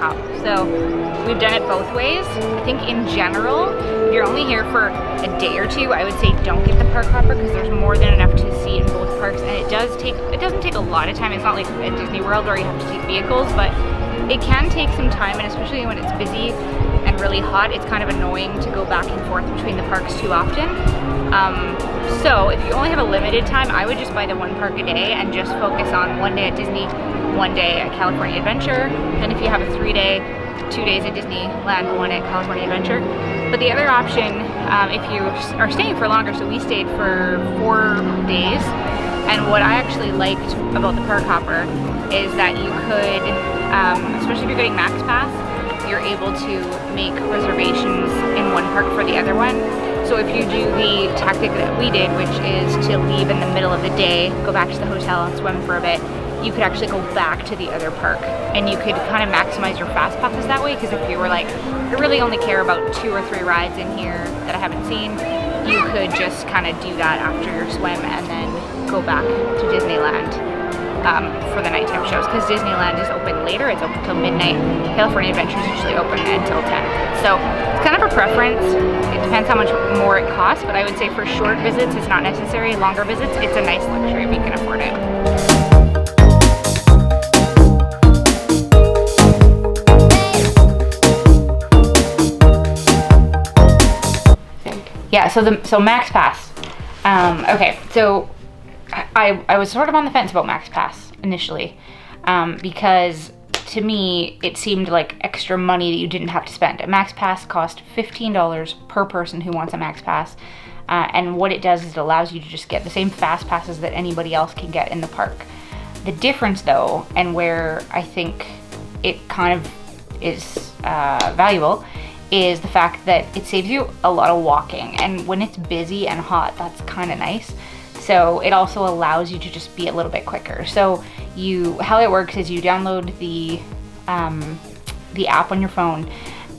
hop. So we've done it both ways. I think in general, if you're only here for a day or two, I would say don't get the park hopper because there's more than enough to see in both parks, and it doesn't take a lot of time. It's not like at Disney World where you have to take vehicles, but it can take some time, and especially when it's busy and really hot, it's kind of annoying to go back and forth between the parks too often. So if you only have a limited time, I would just buy the one park a day and just focus on one day at Disney, one day at California Adventure. And if you have a 3-day, 2 days at Disneyland, one at California Adventure. But the other option, if you are staying for longer, so we stayed for 4 days, and what I actually liked about the park hopper is that you could, especially if you're getting Maxpass, you're able to make reservations in one park for the other one. So if you do the tactic that we did, which is to leave in the middle of the day, go back to the hotel and swim for a bit, you could actually go back to the other park, and you could kind of maximize your fast passes that way. Because if you were like, I really only care about 2 or 3 rides in here that I haven't seen, you could just kind of do that after your swim and then go back to Disneyland for the nighttime shows, because Disneyland is open later. It's open till midnight. California Adventure is usually open until 10. So it's kind of a preference. It depends how much more it costs, but I would say for short visits it's not necessary. Longer visits, it's a nice luxury if you can afford it. Yeah, so Maxpass. Okay, so I was sort of on the fence about Maxpass initially, because to me it seemed like extra money that you didn't have to spend. A Maxpass cost $15 per person who wants a Maxpass, and what it does is it allows you to just get the same fast passes that anybody else can get in the park. The difference though, and where I think it kind of is valuable, is the fact that it saves you a lot of walking, and when it's busy and hot, that's kind of nice. So it also allows you to just be a little bit quicker. So how it works is you download the app on your phone,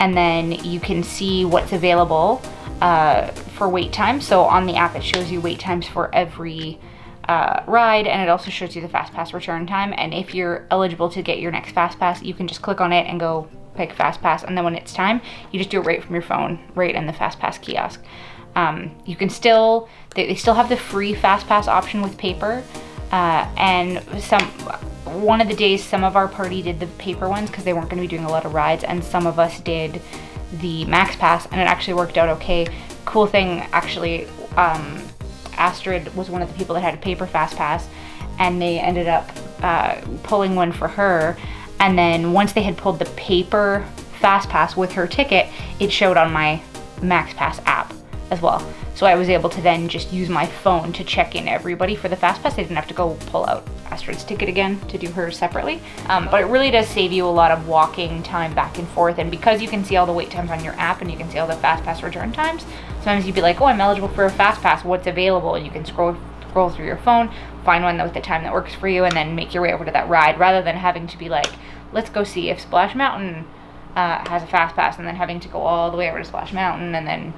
and then you can see what's available for wait time. So on the app it shows you wait times for every ride, and it also shows you the Fastpass return time. And if you're eligible to get your next Fastpass, you can just click on it and go pick Fastpass, and then when it's time, you just do it right from your phone, right in the Fastpass kiosk. You can still, they still have the free Fastpass option with paper, and one of the days some of our party did the paper ones because they weren't going to be doing a lot of rides, and some of us did the Maxpass, and it actually worked out okay. Cool thing, actually, Astrid was one of the people that had a paper Fastpass, and they ended up pulling one for her. And then once they had pulled the paper Fastpass with her ticket, it showed on my Maxpass app as well. So I was able to then just use my phone to check in everybody for the Fastpass. I didn't have to go pull out Astrid's ticket again to do hers separately. But it really does save you a lot of walking time back and forth. And because you can see all the wait times on your app and you can see all the Fastpass return times, sometimes you'd be like, oh, I'm eligible for a Fastpass, what's available? And you can scroll through your phone, find one with the time that works for you, and then make your way over to that ride, rather than having to be like, let's go see if Splash Mountain has a Fastpass, and then having to go all the way over to Splash Mountain and then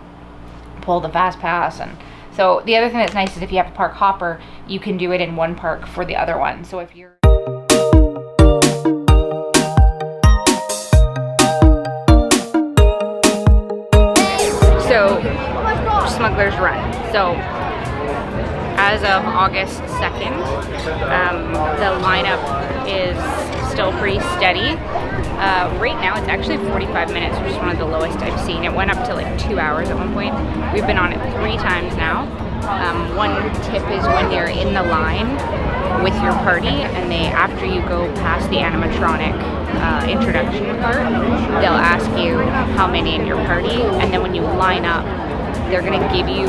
pull the Fastpass. And so the other thing that's nice is if you have a park hopper, you can do it in one park for the other one. So if you're Smuggler's Run. So as of August 2nd, the lineup is still pretty steady. Right now it's actually 45 minutes, which is one of the lowest I've seen. It went up to like 2 hours at one point. We've been on it 3 times now. One tip is when you're in the line with your party, and after you go past the animatronic introduction part, they'll ask you how many in your party, and then when you line up, they're going to give you,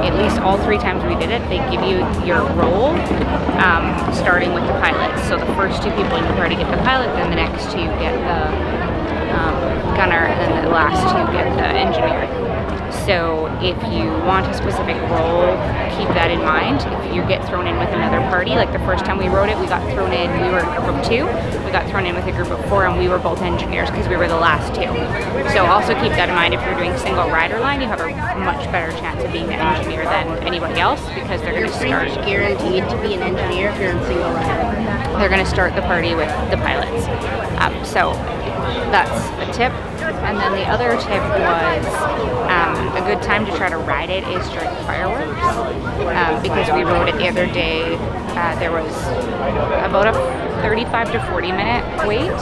at least all 3 times we did it, they give you your role, starting with the pilots. So the first 2 people in your party get the pilot, then the next 2 get the gunner, and then the last 2 get the engineer. So if you want a specific role, keep that in mind. If you get thrown in with another party, like the first time we rode it, we got thrown in, we were a group of 2, we got thrown in with a group of 4, and we were both engineers because we were the last 2. So also keep that in mind. If you're doing single rider line, you have a much better chance of being the engineer than anybody else, because they're going to start. You're guaranteed to be an engineer if you're in single rider. They're going to start the party with the pilots. So that's a tip. And then the other tip was a good time to try to ride it is during fireworks, because we rode it the other day. There was about a 35 to 40 minute wait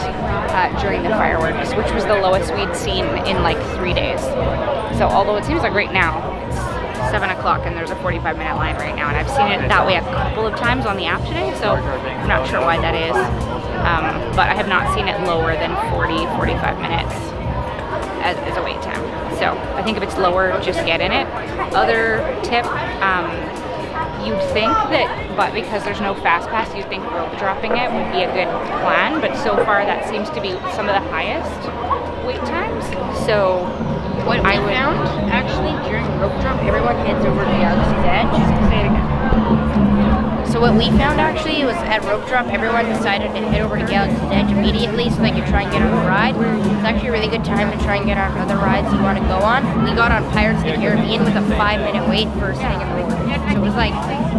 during the fireworks, which was the lowest we'd seen in like 3 days. So although it seems like right now it's 7 o'clock and there's a 45-minute line right now, and I've seen it that way a couple of times on the app today, so I'm not sure why that is. But I have not seen it lower than 45 minutes as a wait time. So I think if it's lower, just get in it. Other tip, you'd think that, but because there's no Fastpass, you'd think rope dropping it would be a good plan, but so far that seems to be some of the highest wait times. So what I found, actually, during rope drop, everyone heads over to Galaxy's Edge. Say it again. So what we found, actually, was at rope drop, everyone decided to head over to Galaxy's Edge immediately so they could try and get on a ride. It's actually a really good time to try and get on other rides you want to go on. We got on Pirates of the Caribbean with a 5-minute wait first thing in the morning. So it was like,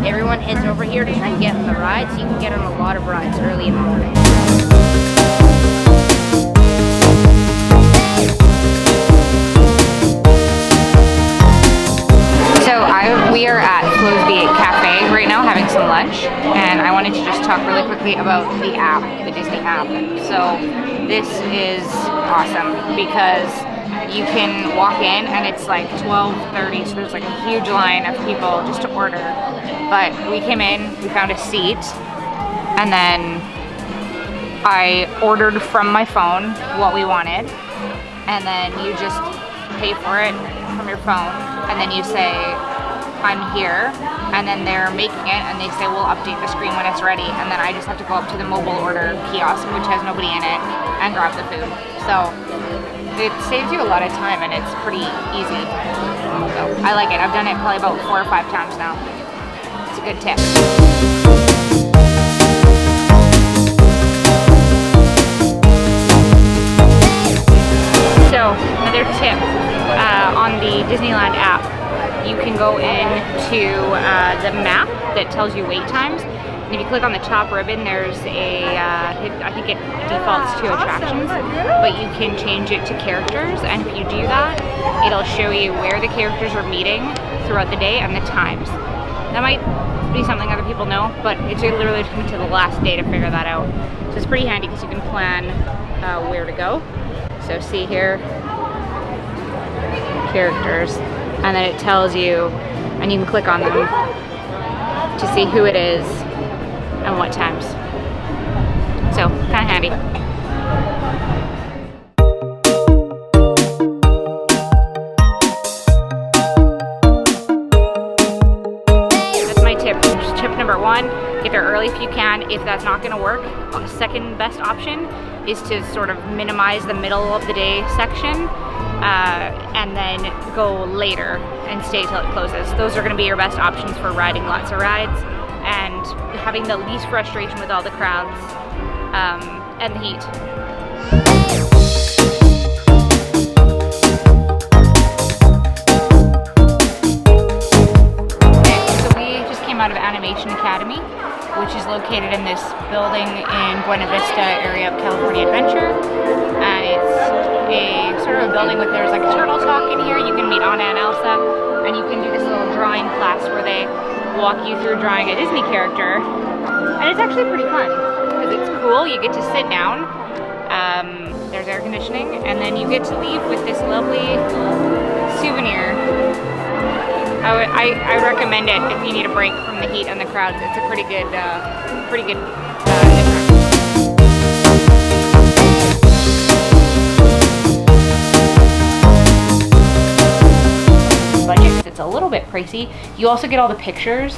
everyone heads over here to try and get on the ride, so you can get on a lot of rides early in the morning. We are at Flowsby Cafe right now having some lunch, and I wanted to just talk really quickly about the app, the Disney app. So this is awesome because you can walk in and it's like 12:30, so there's like a huge line of people just to order. But we came in, we found a seat, and then I ordered from my phone what we wanted, and then you just pay for it from your phone, and then you say, I'm here, and then they're making it, and they say we'll update the screen when it's ready, and then I just have to go up to the mobile order kiosk, which has nobody in it, and grab the food. So it saves you a lot of time, and it's pretty easy. So I like it. I've done it probably about 4 or 5 times now. It's a good tip. So another tip on the Disneyland app. You can go into the map that tells you wait times, and if you click on the top ribbon, there's I think it defaults to attractions, but you can change it to characters, and if you do that, it'll show you where the characters are meeting throughout the day and the times. That might be something other people know, but it literally took me to the last day to figure that out. So it's pretty handy because you can plan where to go. So see here, characters. And then it tells you, and you can click on them to see who it is and what times. So, kind of handy. That's my tip. Tip number 1, get there early if you can. If that's not going to work, the second best option is to sort of minimize the middle of the day section. And then go later and stay till it closes. Those are going to be your best options for riding lots of rides and having the least frustration with all the crowds and the heat. Okay, so we just came out of Animation Academy, which is located in this building in Buena Vista area of California Adventure, and it's a sort of a building with, there's like a turtle talk in here. You can meet Anna and Elsa, and you can do this little drawing class where they walk you through drawing a Disney character, and it's actually pretty fun because it's cool. You get to sit down, there's air conditioning, and then you get to leave with this lovely souvenir. I recommend it if you need a break from the heat and the crowds. It's a pretty good budget. It's a little bit pricey. You also get all the pictures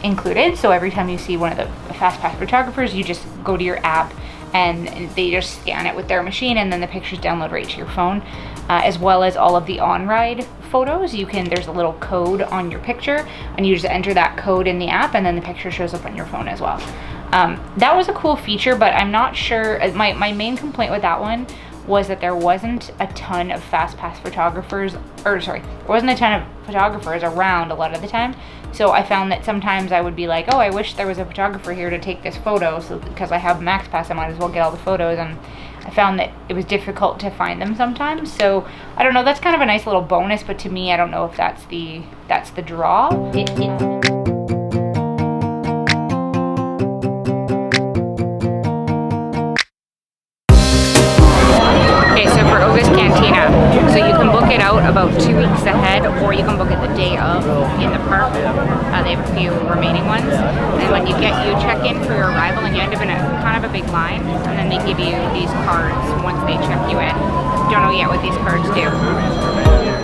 included. So every time you see one of the Fastpass photographers, you just go to your app and they just scan it with their machine, and then the pictures download right to your phone, as well as all of the on-ride photos. There's a little code on your picture, and you just enter that code in the app, and then the picture shows up on your phone as well. That was a cool feature, but I'm not sure. My main complaint with that one was that there wasn't a ton of Fastpass photographers, there wasn't a ton of photographers around a lot of the time. So I found that sometimes I would be like, oh, I wish there was a photographer here to take this photo, so because I have Maxpass, I might as well get all the photos, and I found that it was difficult to find them sometimes. So I don't know, that's kind of a nice little bonus, but to me, I don't know if that's the draw. Okay, so for August Cantina, so you can book it out about 2 weeks ahead, or you can book it the day of in the park. They have a few remaining ones, and when you check in for your arrival, and you end up in kind of a big line, and then they give you these cards once they check you in. Don't know yet what these cards do.